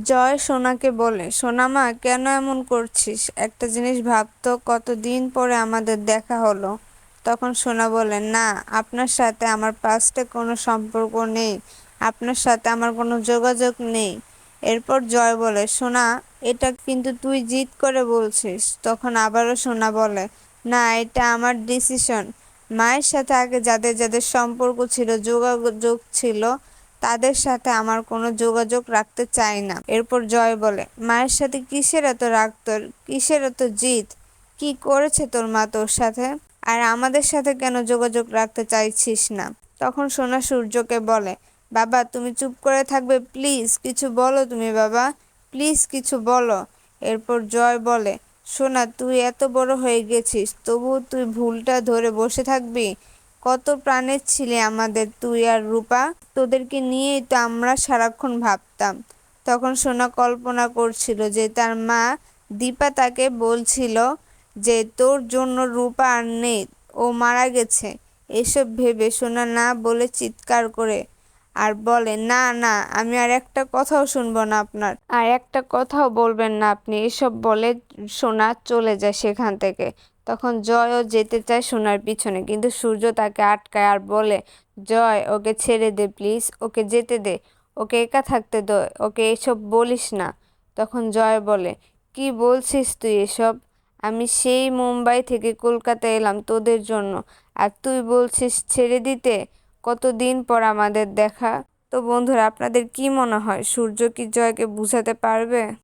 জয় সোনাকে বলে, সোনা মা কেন এমন করছিস? একটা জিনিস ভাবতো, কতদিন পরে আমাদের দেখা হলো। তখন সোনা বলে, না, আপনার সাথে আমার পাস্টে কোনো সম্পর্ক নেই, আপনার সাথে আমার কোনো যোগাযোগ নেই। এরপর জয় বলে, সোনা, এটা কিন্তু তুই জিদ করে বলছিস। তখন আবারও সোনা বলে, না, এটা আমার ডিসিশন। মায়ের সাথে আগে যাদের যাদের সম্পর্ক ছিল, যোগাযোগ ছিল, তাদের সাথে আমার কোনো যোগাযোগ রাখতে চাই না। এরপর জয় বলে, মায়ের সাথে কিসের এত রাগ তোর? কিসের এত জিদ? কি করেছে তোর মা তোর সাথে? আর আমাদের সাথে কেন যোগাযোগ রাখতে চাইছিস না? তখন সোনা সূর্যকে বলে, বাবা তুমি চুপ করে থাকবে প্লিজ? কিছু বলো তুমি বাবা, প্লিজ কিছু বলো। এরপর জয় বলে, সোনা, তুই এত বড় হয়ে গেছিস, তবুও তুই ভুলটা ধরে বসে থাকবি? কত প্রাণের ছিলে আমাদের তুই আর রূপা, তোদেরকে নিয়েই তো আমরা সারাক্ষণ ভাবতাম। তখন সোনা কল্পনা করছিল যে তার মা দীপা তাকে বলছিল যে তোর জন্য রূপা আর নেই, ও মারা গেছে। এসব ভেবে সোনা না বলে চিৎকার করে আর বলে, না না, আমি আর একটা কথাও শুনবো না আপনার, আর একটা কথাও বলবেন না আপনি। এসব বলে সোনা চলে যায় সেখান থেকে। তখন জয়ও যেতে চায় সোনার পিছনে, কিন্তু সূর্য তাকে আটকায় আর বলে, জয়, ওকে ছেড়ে দে প্লিজ, ওকে যেতে দে, ওকে একা থাকতে দে, ওকে এসব বলিস না। তখন জয় বলে, কি বলছিস তুই এসব? আমি সেই মুম্বাই থেকে কলকাতায় এলাম তোদের জন্য, আর তুই বলছিস ছেড়ে দিতে? কতদিন পর আমাদের দেখা। তো বন্ধুরা, আপনাদের কি মনে হয়, সূর্য কি জয়কে বুঝাতে পারবে?